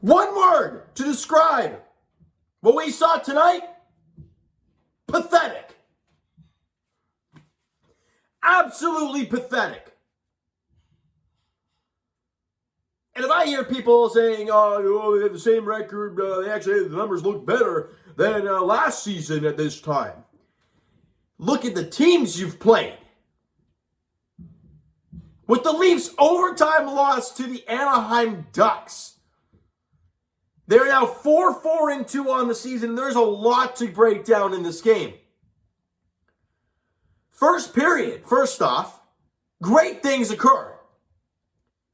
One word to describe what we saw tonight: pathetic. Absolutely pathetic. And if I hear people saying, oh, they have the same record, the numbers look better than last season at this time. Look at the teams you've played. With the Leafs' overtime loss to the Anaheim Ducks, they're now 4-4-2 on the season. There's a lot to break down in this game. First period, first off, great things occur.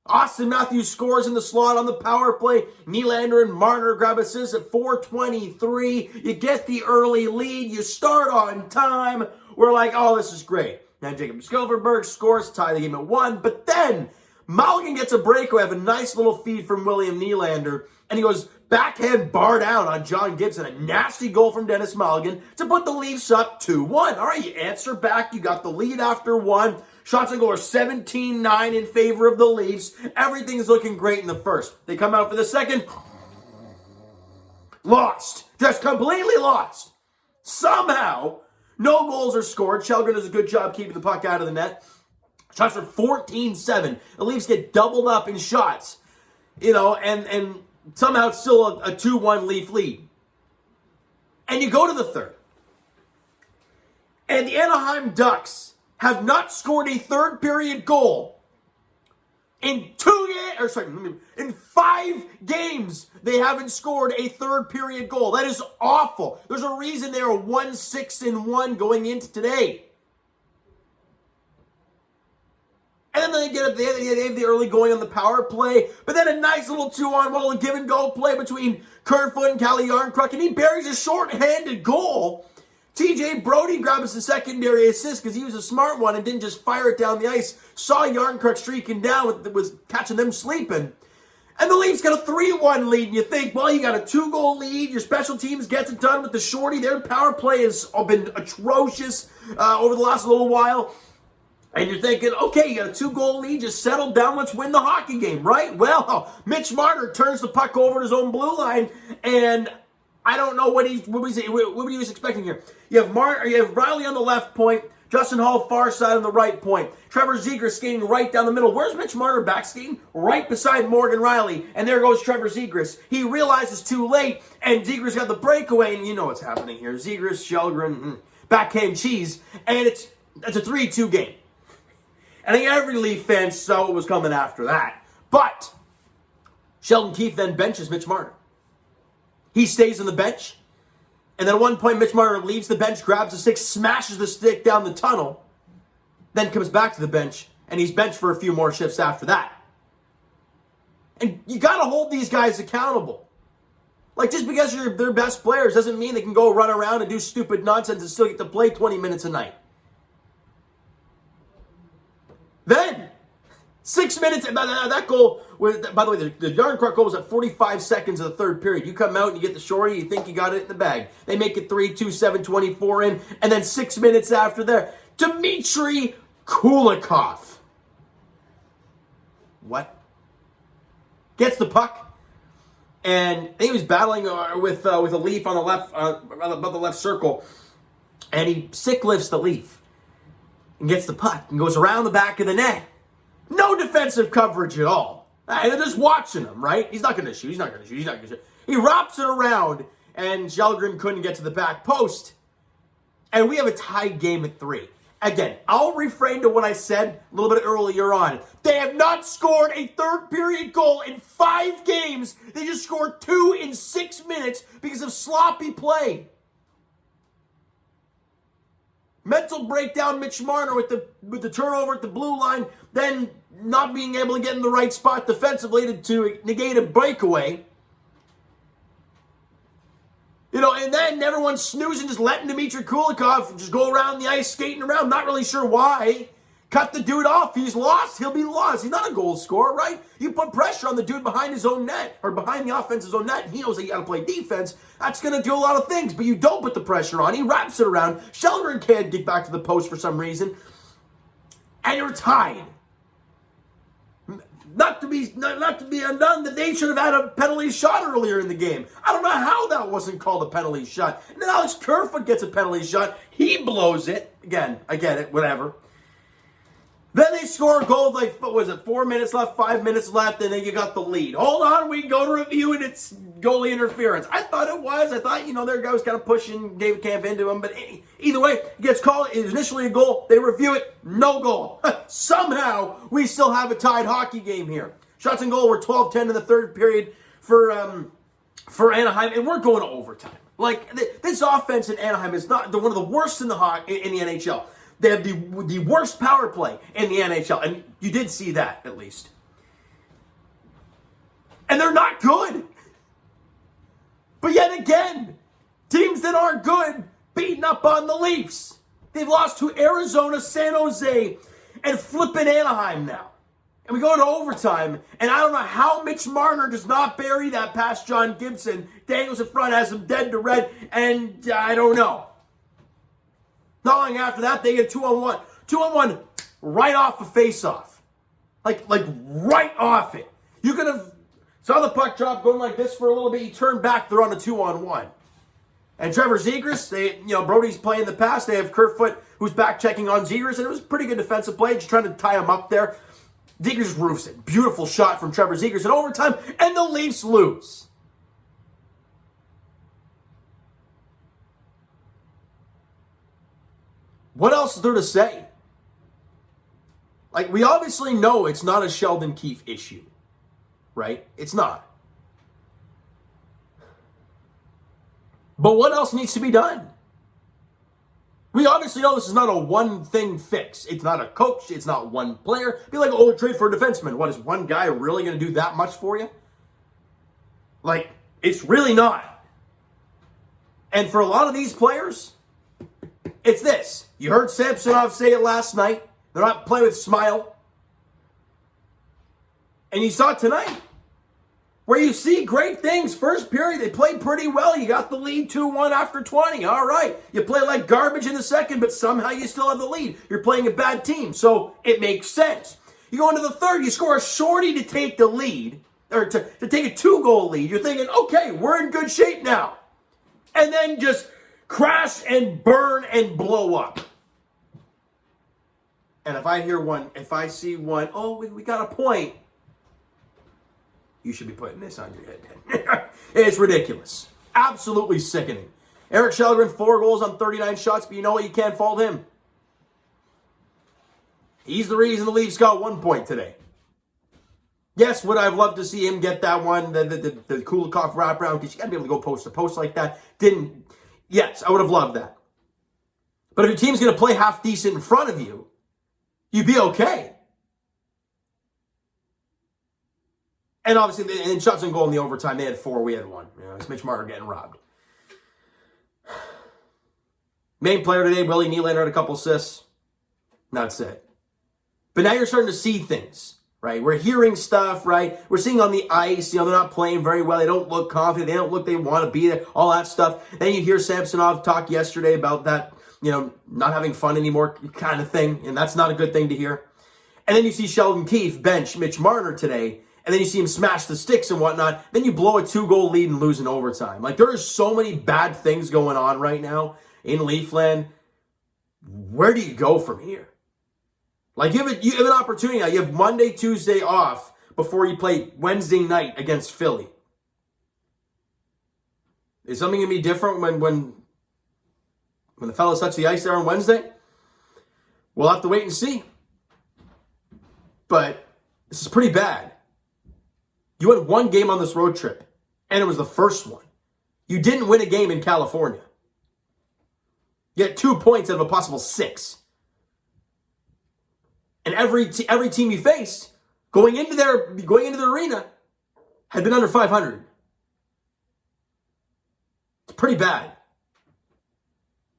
Austin Matthews scores in the slot on the power play. Nylander and Marner grab assists at 4:23. You get the early lead. You start on time. We're like, oh, this is great. Then Jacob Silfverberg scores, tie the game at 1. But then Mulligan gets a breakaway. Have a nice little feed from William Nylander. And he goes backhand bar down on John Gibson. A nasty goal from Dennis Mulligan to put the Leafs up 2-1. All right, you answer back. You got the lead after 1. Shots on goal are 17-9 in favor of the Leafs. Everything's looking great in the first. They come out for the second. Lost. Just completely lost. Somehow, no goals are scored. Källgren does a good job keeping the puck out of the net. Shots are 14-7. The Leafs get doubled up in shots. And somehow it's still a 2-1 Leaf lead. And you go to the third. And the Anaheim Ducks have not scored a third period goal in 5 games. They haven't scored a third period goal. That is awful. There's a reason they are 1-6-1 going into today. And then they get they have the early going on the power play, but then a nice little 2-on-1 give and go play between Kerfoot and Calle Jarnkrok, and he buries a short-handed goal. TJ Brody grabs the secondary assist because he was a smart one and didn't just fire it down the ice. Saw Jarnkrok streaking down, was catching them sleeping. And the Leafs got a 3-1 lead, and you think, well, you got a 2-goal lead. Your special teams gets it done with the shorty. Their power play has been atrocious over the last little while. And you're thinking, okay, you got a 2-goal lead. Just settle down. Let's win the hockey game, right? Well, Mitch Marner turns the puck over to his own blue line, and I don't know what he was expecting here. You have Riley on the left point, Justin Hall far side on the right point, Trevor Zegras skating right down the middle. Where's Mitch Marner back skating? Right beside Morgan Riley, and there goes Trevor Zegras. He realizes too late, and Zegras got the breakaway, and you know what's happening here. Zegras, Källgren, backhand cheese, and it's a 3-2 game. I think every Leaf fan saw what was coming after that. But Sheldon Keefe then benches Mitch Marner. He stays on the bench. And then at one point, Mitch Marner leaves the bench, grabs the stick, smashes the stick down the tunnel, then comes back to the bench, and he's benched for a few more shifts after that. And you got to hold these guys accountable. Like, just because you're their best players doesn't mean they can go run around and do stupid nonsense and still get to play 20 minutes a night. Then, 6 minutes, that goal, by the way, the Jarnkrok goal was at 45 seconds of the third period. You come out and you get the shorty, you think you got it in the bag. They make it 3-2, 7:24 in, and then 6 minutes after there, Dmitry Kulikov. What? Gets the puck, and he was battling with a Leaf on the left, above the left circle, and he stick lifts the Leaf, and gets the puck, and goes around the back of the net. No defensive coverage at all. They're just watching him, right? He's not going to shoot. He wraps it around, and Källgren couldn't get to the back post. And we have a tied game at 3. Again, I'll refrain to what I said a little bit earlier on. They have not scored a third period goal in 5 games. They just scored 2 in 6 minutes because of sloppy play. Mental breakdown, Mitch Marner with the turnover at the blue line, then not being able to get in the right spot defensively to negate a breakaway. And then everyone's snoozing, just letting Dmitry Kulikov just go around the ice, skating around, not really sure why. Cut the dude off. He's lost. He'll be lost. He's not a goal scorer, right? You put pressure on the dude behind his own net, or behind the offense's own net, and he knows that you got to play defense. That's going to do a lot of things, but you don't put the pressure on. He wraps it around. Källgren can't get back to the post for some reason. And you're tied. not to be undone that they should have had a penalty shot earlier in the game. I don't know how that wasn't called a penalty shot. And then Alex Kerfoot gets a penalty shot. He blows it. Again, I get it, whatever. Then they score a goal with, like, what was it, 4 minutes left, 5 minutes left, and then you got the lead. Hold on, we go to review, and it's goalie interference. I thought it was. I thought, their guy was kind of pushing David Camp into him. But either way, it gets called. It was initially a goal. They review it. No goal. Somehow, we still have a tied hockey game here. Shots and goal were 12-10 in the third period for Anaheim, and we're going to overtime. Like, this offense in Anaheim is not one of the worst in the NHL. They have the worst power play in the NHL, and you did see that, at least. And they're not good. But yet again, teams that aren't good beating up on the Leafs. They've lost to Arizona, San Jose, and flipping Anaheim now. And we go to overtime, and I don't know how Mitch Marner does not bury that past John Gibson. Daniels in front has him dead to red, and I don't know. Not long after that, they get 2-on-1. 2-on-1 right off a face-off. Like right off it. You could have saw the puck drop going like this for a little bit. You turn back, they're on a 2-on-1. And Trevor Zegras, Brody's playing the pass. They have Kerfoot, who's back checking on Zegras, and it was a pretty good defensive play, just trying to tie him up there. Zegras just roofs it. Beautiful shot from Trevor Zegras in overtime, and the Leafs lose. What else is there to say? Like, we obviously know it's not a Sheldon Keefe issue, right? It's not. But what else needs to be done? We obviously know this is not a one-thing fix. It's not a coach. It's not one player. Be like, trade for a defenseman. What, is one guy really going to do that much for you? Like, it's really not. And for a lot of these players, it's this. You heard Samsonov say it last night. They're not playing with smile. And you saw it tonight, where you see great things. First period, they played pretty well. You got the lead 2-1 after 20. All right. You play like garbage in the second, but somehow you still have the lead. You're playing a bad team, so it makes sense. You go into the third, you score a shorty to take the lead, or to take a 2-goal lead. You're thinking, okay, we're in good shape now. And then just crash and burn and blow up. And if I see one, we got a point, you should be putting this on your head. It's ridiculous. Absolutely sickening. Eric Shelgren, 4 goals on 39 shots, but you know what? You can't fault him. He's the reason the Leafs got 1 point today. Yes, would I have loved to see him get that one, the Kulikov wraparound, because you got to be able to go post to post like that. Yes, I would have loved that. But if your team's going to play half decent in front of you, you'd be okay. And obviously, in shots and goal in the overtime, they had 4, we had 1. It's Mitch Marner getting robbed. Main player today, Willie Nylander, had a couple assists. That's it. But now you're starting to see things, right? We're hearing stuff, right? We're seeing on the ice, they're not playing very well. They don't look confident. They don't look they want to be there, all that stuff. Then you hear Samsonov talk yesterday about that, not having fun anymore kind of thing. And that's not a good thing to hear. And then you see Sheldon Keefe bench Mitch Marner today. And then you see him smash the sticks and whatnot. Then you blow a 2-goal lead and lose in overtime. Like, there are so many bad things going on right now in Leafland. Where do you go from here? Like, you have an opportunity now. You have Monday, Tuesday off before you play Wednesday night against Philly. Is something going to be different when the fellas touch the ice there on Wednesday? We'll have to wait and see. But this is pretty bad. You had 1 game on this road trip, and it was the first one. You didn't win a game in California. You had 2 points out of a possible 6. And every team you faced going into the arena had been under 500. It's pretty bad.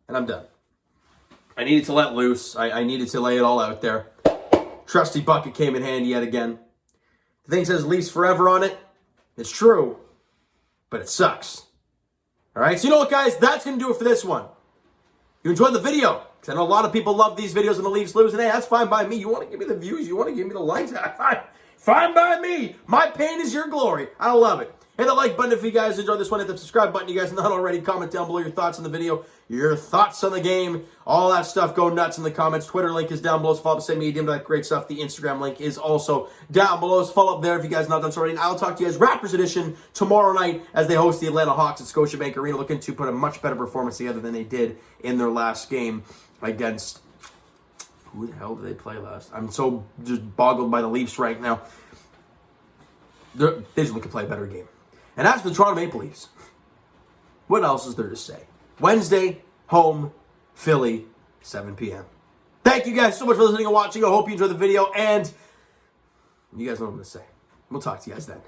And I'm done. I needed to let loose. I needed to lay it all out there. Trusty bucket came in handy yet again. The thing says Leafs forever on it. It's true, but it sucks. All right, so you know what, guys? That's going to do it for this one. You enjoyed the video, because I know a lot of people love these videos when the Leafs lose, and hey, that's fine by me. You want to give me the views, you want to give me the likes, fine. Fine by me. My pain is your glory. I love it. Hit the like button if you guys enjoyed this one. Hit the subscribe button. You guys not already. Comment down below your thoughts on the video, your thoughts on the game, all that stuff. Go nuts in the comments. Twitter link is down below. So follow up, send me that great stuff. The Instagram link is also down below. So follow up there if you guys not done so already. And I'll talk to you guys Raptors edition tomorrow night as they host the Atlanta Hawks at Scotiabank Arena, looking to put a much better performance together than they did in their last game against. Who the hell did they play last? I'm so just boggled by the Leafs right now. They just look to play a better game. And as for the Toronto Maple Leafs, what else is there to say? Wednesday, home, Philly, 7 p.m. Thank you guys so much for listening and watching. I hope you enjoyed the video, and you guys know what I'm going to say. We'll talk to you guys then.